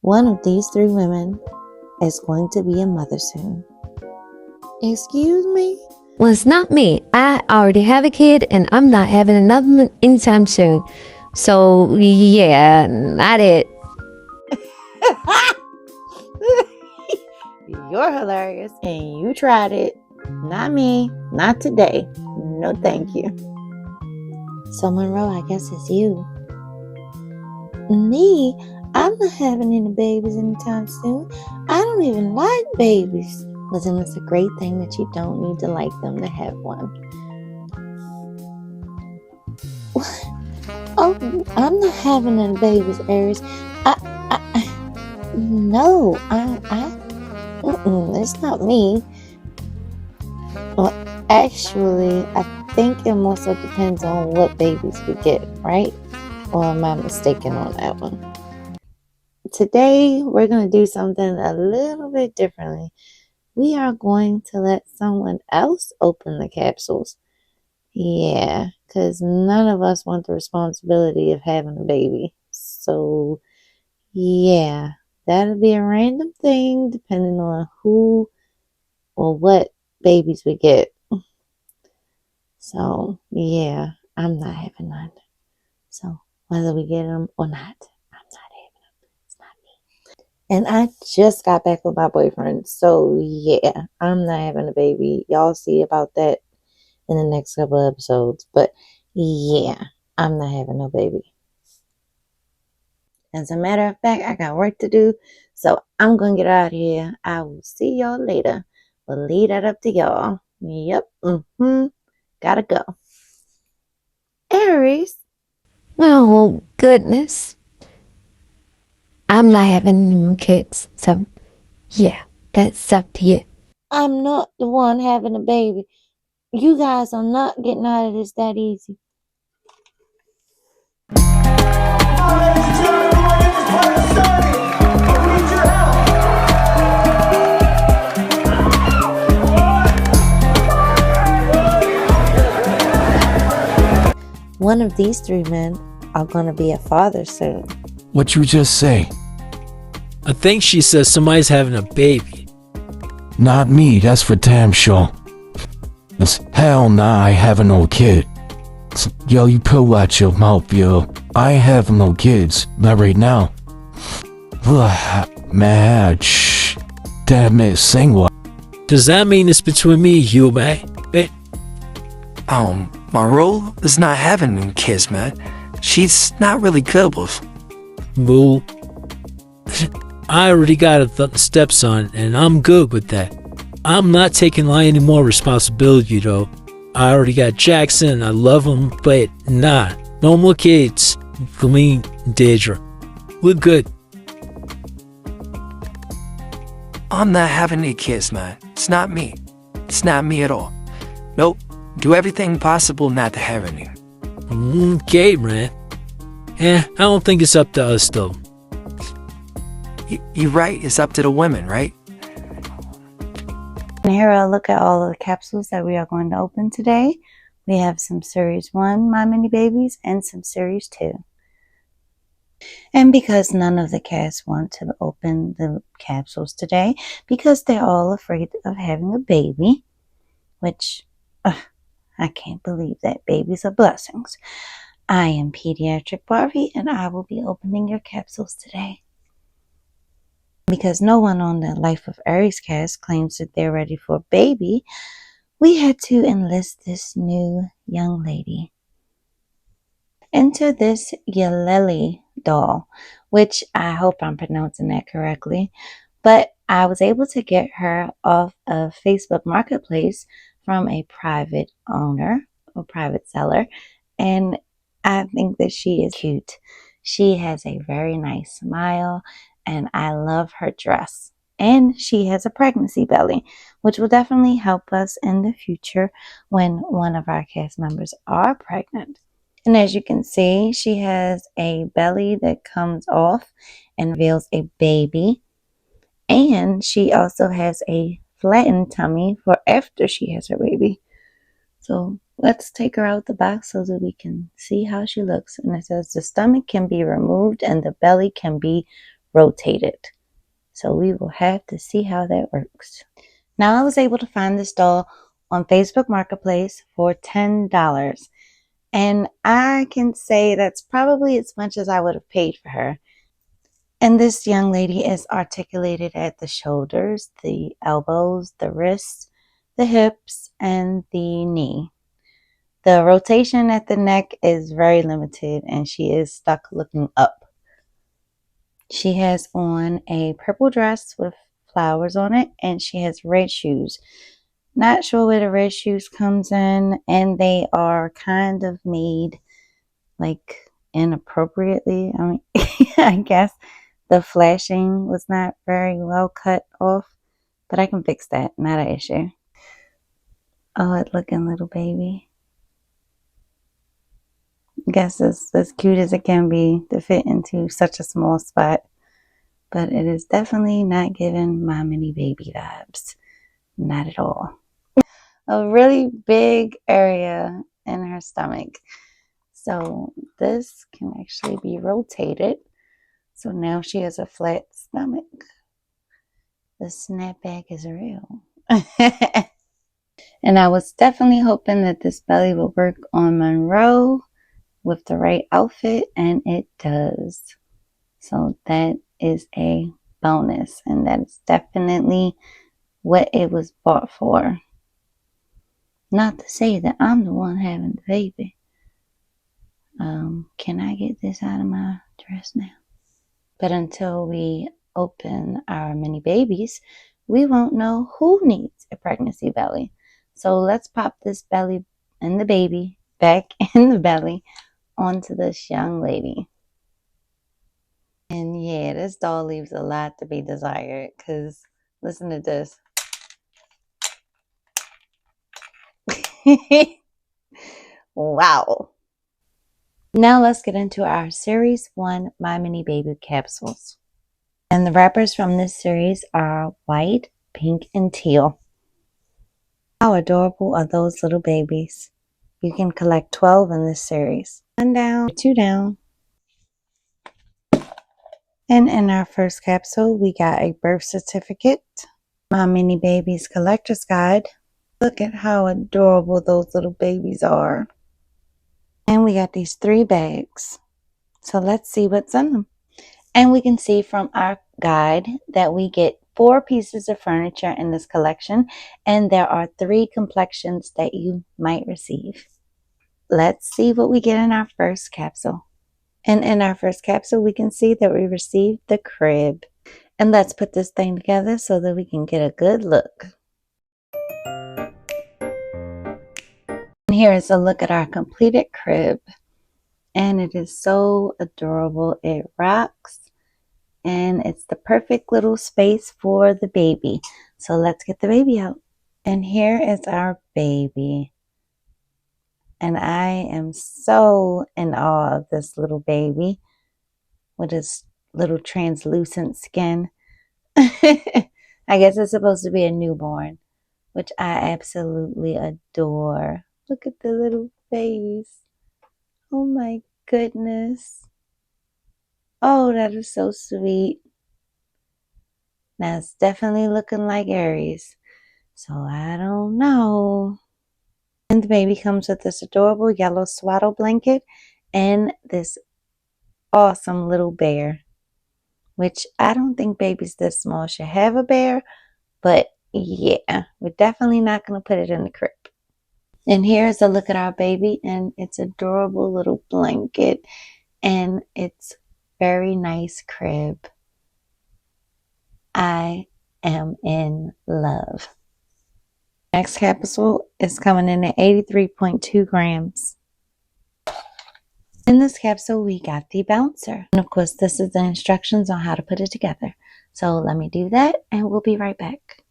One of these three women is going to be a mother soon. Excuse me? Well, it's not me. I already have a kid and I'm not having another one anytime soon. So, yeah, not it. You're hilarious and you tried it. Not me. Not today. No, thank you. So, Monroe, I guess it's you. Me? I'm not having any babies anytime soon. I don't even like babies. But then it's a great thing that you don't need to like them to have one. What? Oh, I'm not having any babies, Aries. No, it's not me. Well, actually, I think it more so depends on what babies we get, right? Or am I mistaken on that one? Today, we're going to do something a little bit differently. We are going to let someone else open the capsules. Yeah, because none of us want the responsibility of having a baby. So, yeah, that'll be a random thing depending on who or what babies we get. So, yeah, I'm not having none. So, whether we get them or not, I'm not having them. It's not me. And I just got back with my boyfriend. So, yeah, I'm not having a baby. Y'all see about that in the next couple of episodes. But, yeah, I'm not having no baby. As a matter of fact, I got work to do. So, I'm going to get out of here. I will see y'all later. But leave that up to y'all. Yep. Gotta go. Aries. Oh, goodness. I'm not having any kids. So, yeah, that's up to you. I'm not the one having a baby. You guys are not getting out of this that easy. One of these three men are going to be a father soon. What you just say? I think she says somebody's having a baby. Not me, that's for damn sure. Hell nah, I have no kid. Yo, you pull out your mouth, yo. I have no kids, not right now. Man, shh. Damn it, sing what? Does that mean it's between me and you, man? Monroe is not having any kids, man. She's not really good with. Moo. I already got a stepson, and I'm good with that. I'm not taking on any more responsibility, though. I already got Jackson, I love him, but nah, no more kids. For me, Deidre. We're good. I'm not having any kids, man. It's not me. It's not me at all. Nope. Do everything possible not to have any. Okay, man. I don't think it's up to us, though. You're right. It's up to the women, right? And here a look at all of the capsules that we are going to open today. We have some Series 1 My Mini Babies and some Series 2. And because none of the cast want to open the capsules today, because they're all afraid of having a baby, which I can't believe that babies are blessings. I am Pediatric Barbie and I will be opening your capsules today. Because no one on the Life of Aries cast claims that they're ready for a baby, we had to enlist this new young lady. Enter this Yaleli doll, which I hope I'm pronouncing that correctly, but I was able to get her off of Facebook Marketplace from a private owner or private seller, and I think that she is cute. She has a very nice smile, and I love her dress. And she has a pregnancy belly, which will definitely help us in the future when one of our cast members are pregnant. And as you can see, she has a belly that comes off and reveals a baby. And she also has a flattened tummy for after she has her baby. So let's take her out the box so that we can see how she looks. And it says the stomach can be removed and the belly can be rotated. So we will have to see how that works. Now I was able to find this doll on Facebook Marketplace for $10. And I can say that's probably as much as I would have paid for her. And this young lady is articulated at the shoulders, the elbows, the wrists, the hips, and the knee. The rotation at the neck is very limited and she is stuck looking up. She has on a purple dress with flowers on it and she has red shoes. Not sure where the red shoes comes in, and they are kind of made like inappropriately. I mean, I guess the flashing was not very well cut off, but I can fix that, not an issue. Odd looking little baby. I guess it's as cute as it can be to fit into such a small spot, but it is definitely not giving my mini baby vibes. Not at all. A really big area in her stomach. So this can actually be rotated. So now she has a flat stomach. The snapback is real. And I was definitely hoping that this belly would work on Monroe with the right outfit, and it does. So that is a bonus, and that is definitely what it was bought for. Not to say that I'm the one having the baby. Can I get this out of my dress now? But until we open our mini babies, we won't know who needs a pregnancy belly. So let's pop this belly and the baby back in the belly onto this young lady. And yeah, this doll leaves a lot to be desired, because listen to this. Wow. Now let's get into our Series 1 My Mini Baby capsules. And the wrappers from this series are white, pink, and teal. How adorable are those little babies? You can collect 12 in this series. 1 down, 2 down. And in our first capsule, we got a birth certificate, My Mini Babies Collector's Guide. Look at how adorable those little babies are. And we got these 3 bags. So let's see what's in them. And we can see from our guide that we get 4 pieces of furniture in this collection, and there are 3 complexions that you might receive. Let's see what we get in our first capsule. And in our first capsule, we can see that we received the crib. And let's put this thing together so that we can get a good look. And here is a look at our completed crib. And it is so adorable. It rocks. And it's the perfect little space for the baby. So let's get the baby out. And here is our baby. And I am so in awe of this little baby with his little translucent skin. I guess it's supposed to be a newborn, which I absolutely adore. Look at the little face. Oh my goodness. Oh, that is so sweet. Now it's definitely looking like Aries. So I don't know. And the baby comes with this adorable yellow swaddle blanket and this awesome little bear, which I don't think babies this small should have a bear, but yeah, we're definitely not going to put it in the crib. And here's a look at our baby and its adorable little blanket and its very nice crib. I am in love. Next capsule is coming in at 83.2 grams. In this capsule, we got the bouncer. And of course, this is the instructions on how to put it together. So let me do that and we'll be right back.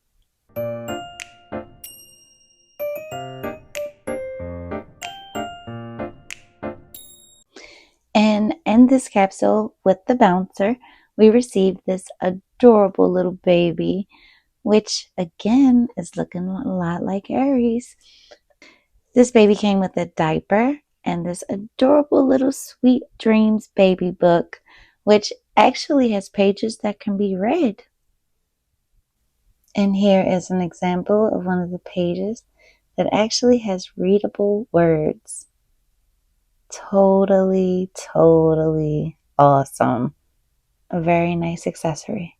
And in this capsule with the bouncer, we received this adorable little baby, which again is looking a lot like Aries. This baby came with a diaper and this adorable little Sweet Dreams baby book, which actually has pages that can be read. And here is an example of one of the pages that actually has readable words. Totally, totally awesome. A very nice accessory.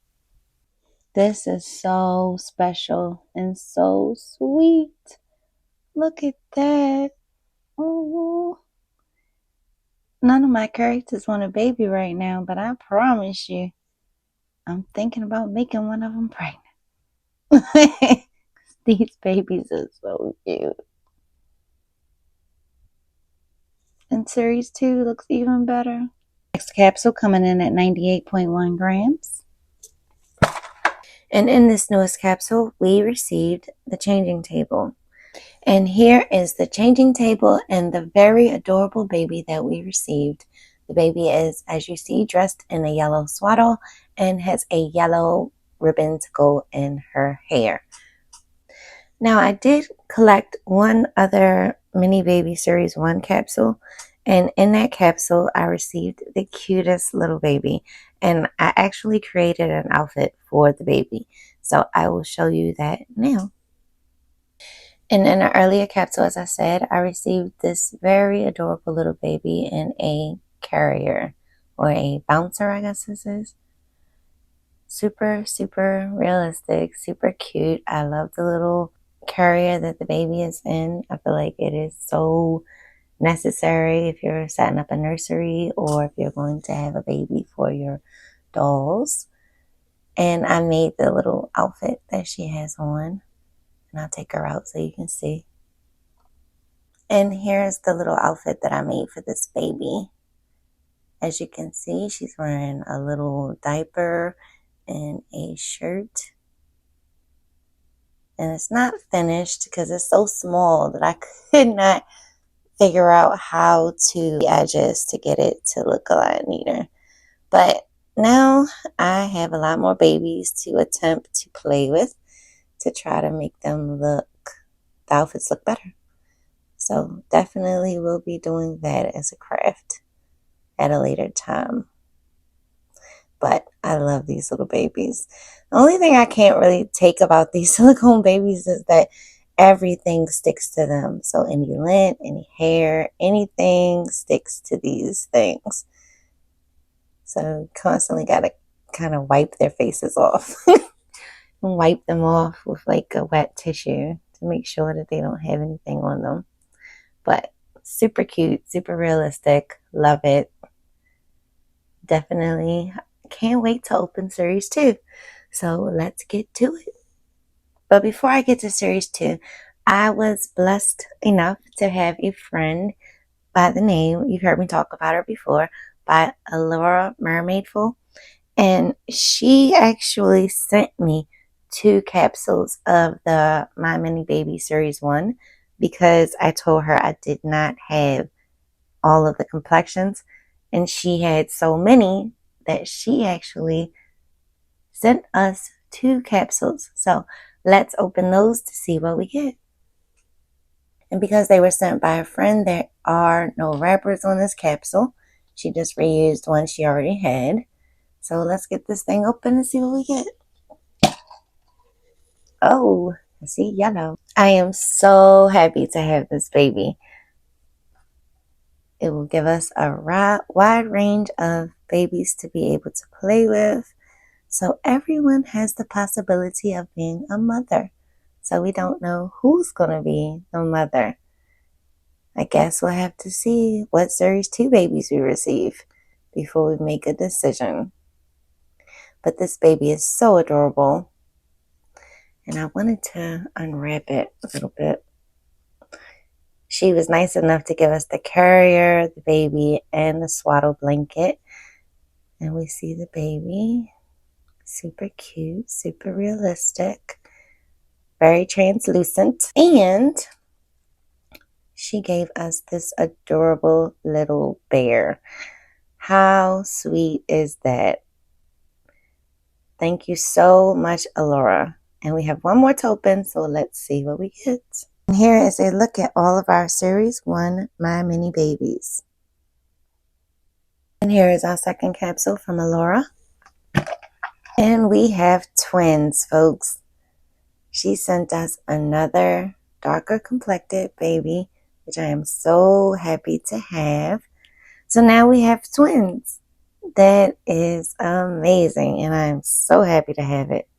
This is so special and so sweet. Look at that. Oh, none of my characters want a baby right now, but I promise you, I'm thinking about making one of them pregnant. These babies are so cute. And series 2 looks even better. Next capsule coming in at 98.1 grams. And in this newest capsule, we received the changing table. And here is the changing table and the very adorable baby that we received. The baby is, as you see, dressed in a yellow swaddle and has a yellow ribbon to go in her hair. Now, I did collect one other Mini Baby Series 1 capsule, and in that capsule, I received the cutest little baby, and I actually created an outfit for the baby, so I will show you that now. And in an earlier capsule, as I said, I received this very adorable little baby in a carrier, or a bouncer, I guess this is. Super, super realistic, super cute. I love the little carrier that the baby is in. I feel like it is so necessary if you're setting up a nursery or if you're going to have a baby for your dolls. And I made the little outfit that she has on, and I'll take her out so you can see. And here's the little outfit that I made for this baby. As you can see, she's wearing a little diaper and a shirt. And it's not finished because it's so small that I could not figure out how to the edges to get it to look a lot neater. But now I have a lot more babies to attempt to play with to try to make them look, the outfits look better. So definitely we'll be doing that as a craft at a later time. But I love these little babies. The only thing I can't really take about these silicone babies is that everything sticks to them. So any lint, any hair, anything sticks to these things. So constantly got to kind of wipe their faces off. And wipe them off with like a wet tissue to make sure that they don't have anything on them. But super cute, super realistic. Love it. Definitely can't wait to open series 2. So let's get to it. But before I get to series 2, I was blessed enough to have a friend by the name, you've heard me talk about her before, by Allura Mermaidful. And she actually sent me 2 capsules of the My Mini Baby Series 1 because I told her I did not have all of the complexions. And she had so many that she actually sent us 2 capsules. So let's open those to see what we get. And because they were sent by a friend, there are no wrappers on this capsule. She just reused one she already had. So let's get this thing open and see what we get. Oh, I see yellow. I am so happy to have this baby. It will give us a wide range of babies to be able to play with. So everyone has the possibility of being a mother. So we don't know who's going to be the mother. I guess we'll have to see what series 2 babies we receive before we make a decision. But this baby is so adorable. And I wanted to unwrap it a little bit. She was nice enough to give us the carrier, the baby, and the swaddle blanket. And we see the baby. Super cute, super realistic, very translucent. And she gave us this adorable little bear. How sweet is that? Thank you so much, Allura. And we have one more to open, so let's see what we get. And here is a look at all of our Series 1 My Mini Babies. And here is our second capsule from Alora. And we have twins, folks. She sent us another darker complected baby, which I am so happy to have. So now we have twins. That is amazing, and I'm so happy to have it.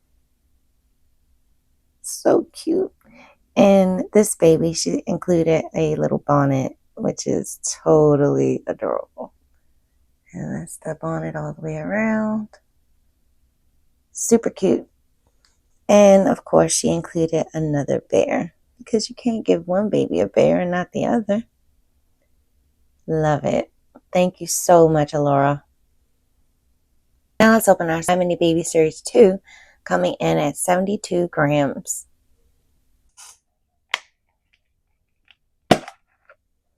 So cute. And this baby, she included a little bonnet, which is totally adorable. And that's the bonnet all the way around. Super cute. And of course, she included another bear, because you can't give one baby a bear and not the other. Love it. Thank you so much, Alora. Now let's open our My Mini Baby Series 2, coming in at 72 grams.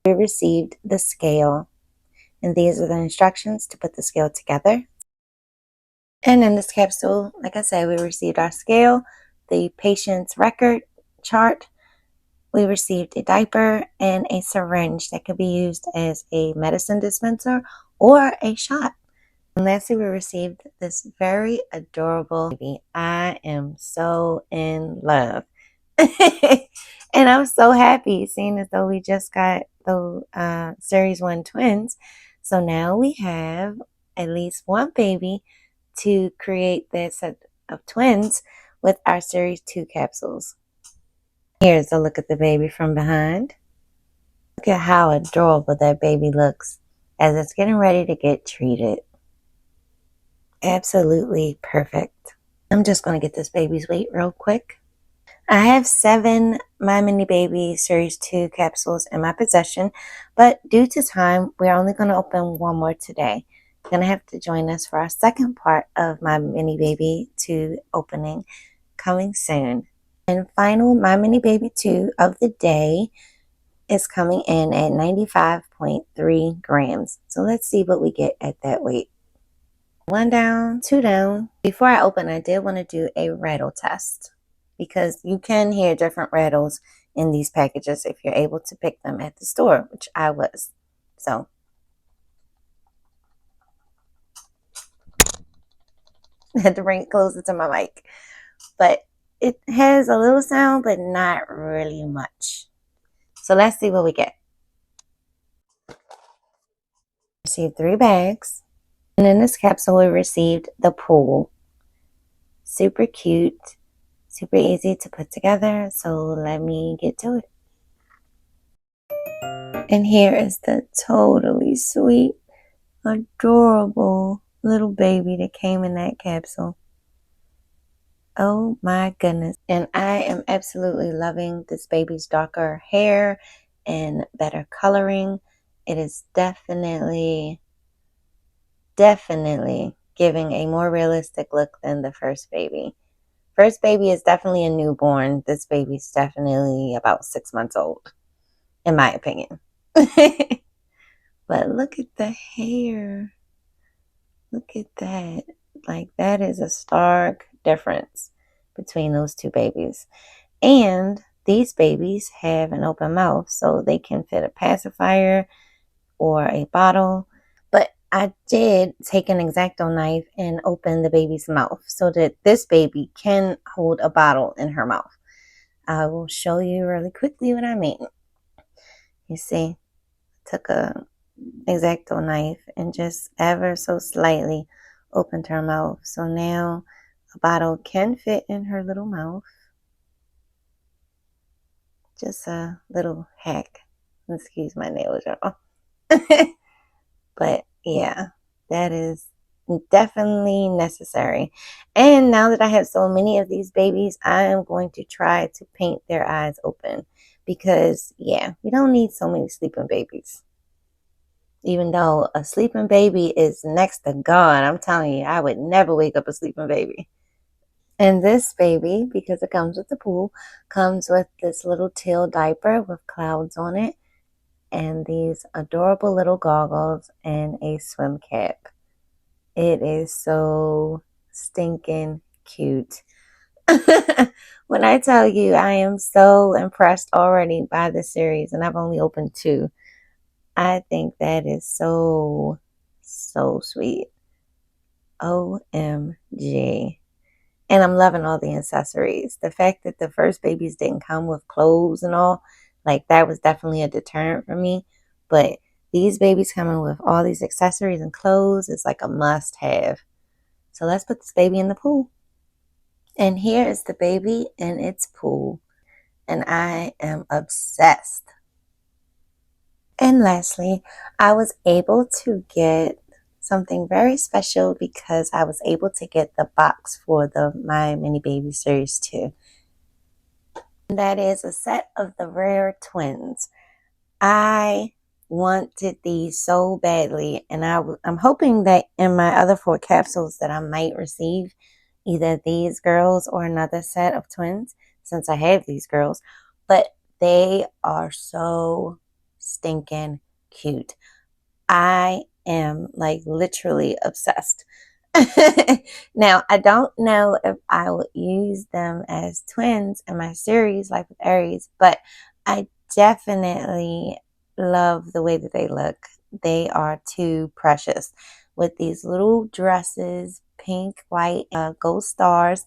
We received the scale, and these are the instructions to put the scale together. And in this capsule, like I said, we received our scale, the patient's record chart. We received a diaper and a syringe that could be used as a medicine dispenser or a shot. And lastly, we received this very adorable baby. I am so in love. And I'm so happy, seeing as though we just got the Series 1 twins. So now we have at least one baby to create that set of twins with our Series 2 capsules. Here's a look at the baby from behind. Look at how adorable that baby looks as it's getting ready to get treated. Absolutely perfect. I'm just going to get this baby's weight real quick. I have 7 My Mini Baby Series 2 capsules in my possession, but due to time, we're only going to open one more today. You're going to have to join us for our second part of My Mini Baby 2 opening coming soon. And final My Mini Baby 2 of the day is coming in at 95.3 grams. So let's see what we get at that weight. 1 down, 2 down. Before I open, I did want to do a rattle test, because you can hear different rattles in these packages if you're able to pick them at the store, which I was. So I had to bring it closer to my mic. But it has a little sound, but not really much. So let's see what we get. Received 3 bags. And in this capsule, we received the pool. Super cute. Super easy to put together. So let me get to it. And here is the totally sweet, adorable little baby that came in that capsule. Oh my goodness. And I am absolutely loving this baby's darker hair and better coloring. It is definitely giving a more realistic look than the first baby. First baby is definitely a newborn. This baby's definitely about 6 months old, in my opinion. But look at the hair. Look at that. Like, that is a stark difference between those two babies. And these babies have an open mouth, so they can fit a pacifier or a bottle. But I did take an X-Acto knife and open the baby's mouth so that this baby can hold a bottle in her mouth. I will show you really quickly what I mean. You see, took a X-Acto knife and just ever so slightly opened her mouth. So now a bottle can fit in her little mouth. Just a little hack. Excuse my nails, y'all. But yeah, that is definitely necessary. And now that I have so many of these babies, I am going to try to paint their eyes open, because yeah, we don't need so many sleeping babies. Even though a sleeping baby is next to God, I'm telling you, I would never wake up a sleeping baby. And this baby, because it comes with the pool, comes with this little teal diaper with clouds on it, and these adorable little goggles and a swim cap. It is so stinking cute. When I tell you, I am so impressed already by this series, and I've only opened 2. I think that is so so sweet. OMG. And I'm loving all the accessories. The fact that the first babies didn't come with clothes and all, like that was definitely a deterrent for me. But these babies coming with all these accessories and clothes is like a must have. So let's put this baby in the pool. And here is the baby in its pool. And I am obsessed. And lastly, I was able to get something very special because I was able to get the box for the My Mini Baby Series 2. And that is a set of the rare twins. I wanted these so badly, and I'm hoping that in my other 4 capsules that I might receive either these girls or another set of twins since I have these girls. But they are so stinking cute. I am like literally obsessed. Now, I don't know if I would use them as twins in my series, Life with Aries, but I definitely love the way that they look. They are too precious with these little dresses, pink, white, gold stars,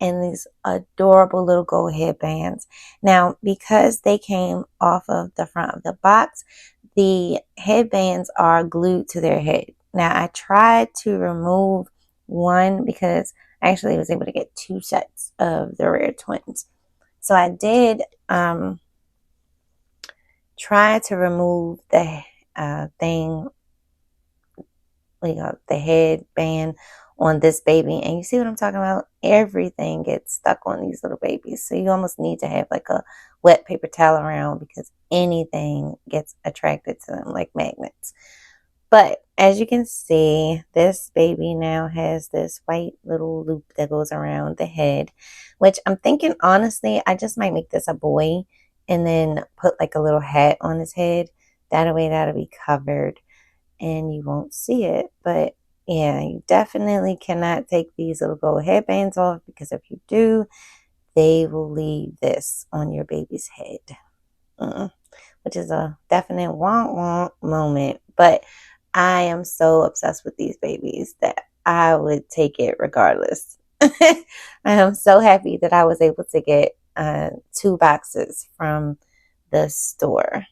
and these adorable little gold headbands. Now, because they came off of the front of the box, the headbands are glued to their head. Now, I tried to remove one because I actually was able to get 2 sets of the rare twins. So I did try to remove the thing, the headband on this baby, and you see what I'm talking about? Everything gets stuck on these little babies, so you almost need to have like a wet paper towel around because anything gets attracted to them like magnets. But as you can see, this baby now has this white little loop that goes around the head, which I'm thinking, honestly, I just might make this a boy and then put like a little hat on his head. That way that'll be covered and you won't see it. But yeah, you definitely cannot take these little gold headbands off because if you do, they will leave this on your baby's head. Which is a definite wonk wonk moment. But I am so obsessed with these babies that I would take it regardless. I am so happy that I was able to get 2 boxes from the store.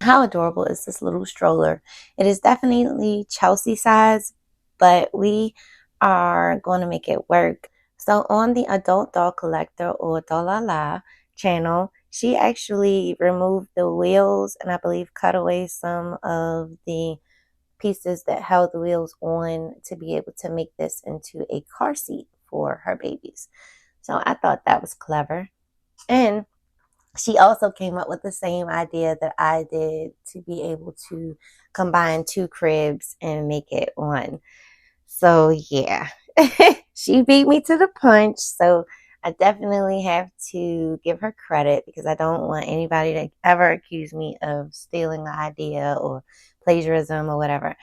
How adorable is this little stroller? It is definitely Chelsea size, but we are going to make it work. So on the Adult Doll Collector or Dollala channel, she actually removed the wheels and I believe cut away some of the pieces that held the wheels on to be able to make this into a car seat for her babies. So I thought that was clever. And she also came up with the same idea that I did to be able to combine 2 cribs and make it one. So yeah, she beat me to the punch. So I definitely have to give her credit because I don't want anybody to ever accuse me of stealing the idea or plagiarism or whatever.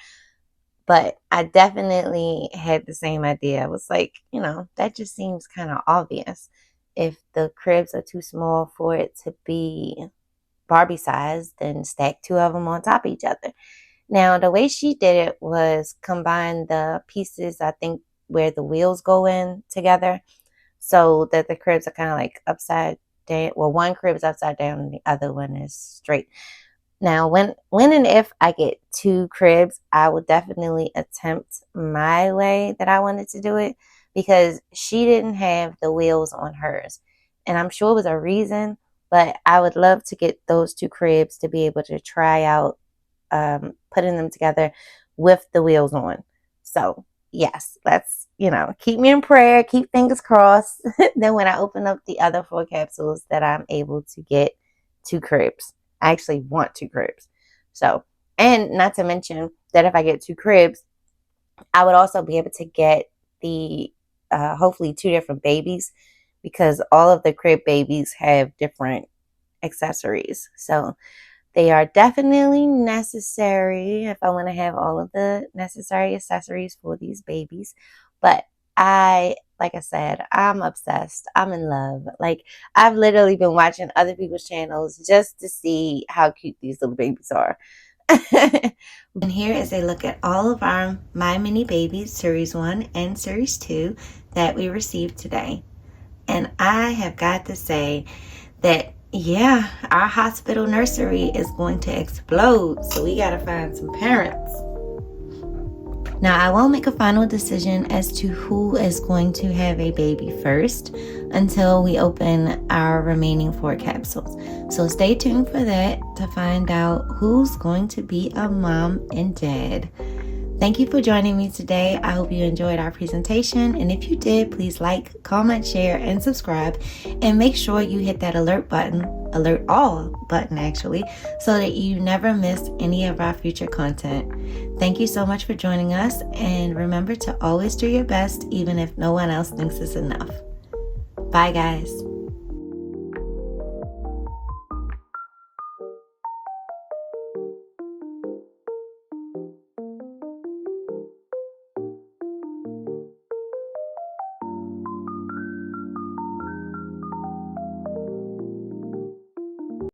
But I definitely had the same idea. I was like, that just seems kind of obvious. If the cribs are too small for it to be Barbie size, then stack 2 of them on top of each other. Now, the way she did it was combine the pieces, I think, where the wheels go in together so that the cribs are kind of like upside down. Well, one crib is upside down and the other one is straight. Now, when and if I get 2 cribs, I will definitely attempt my way that I wanted to do it because she didn't have the wheels on hers. And I'm sure it was a reason, but I would love to get those 2 cribs to be able to try out putting them together with the wheels on. So, yes, let's, keep me in prayer, keep fingers crossed. Then when I open up the other 4 capsules that I'm able to get 2 cribs. I actually want 2 cribs. So, and not to mention that if I get 2 cribs, I would also be able to get the hopefully 2 different babies because all of the crib babies have different accessories. So they are definitely necessary if I want to have all of the necessary accessories for these babies. But like I said, I'm obsessed. I'm in love. Like, I've literally been watching other people's channels just to see how cute these little babies are. And here is a look at all of our My Mini Babies Series 1 and Series 2 that we received today. And I have got to say that, yeah, our hospital nursery is going to explode. So we got to find some parents. Now, I won't make a final decision as to who is going to have a baby first until we open our remaining 4 capsules. So stay tuned for that to find out who's going to be a mom and dad. Thank you for joining me today. I hope you enjoyed our presentation. And if you did, please like, comment, share, and subscribe. And make sure you hit that alert button, alert all button actually, so that you never miss any of our future content. Thank you so much for joining us. And remember to always do your best, even if no one else thinks it's enough. Bye, guys.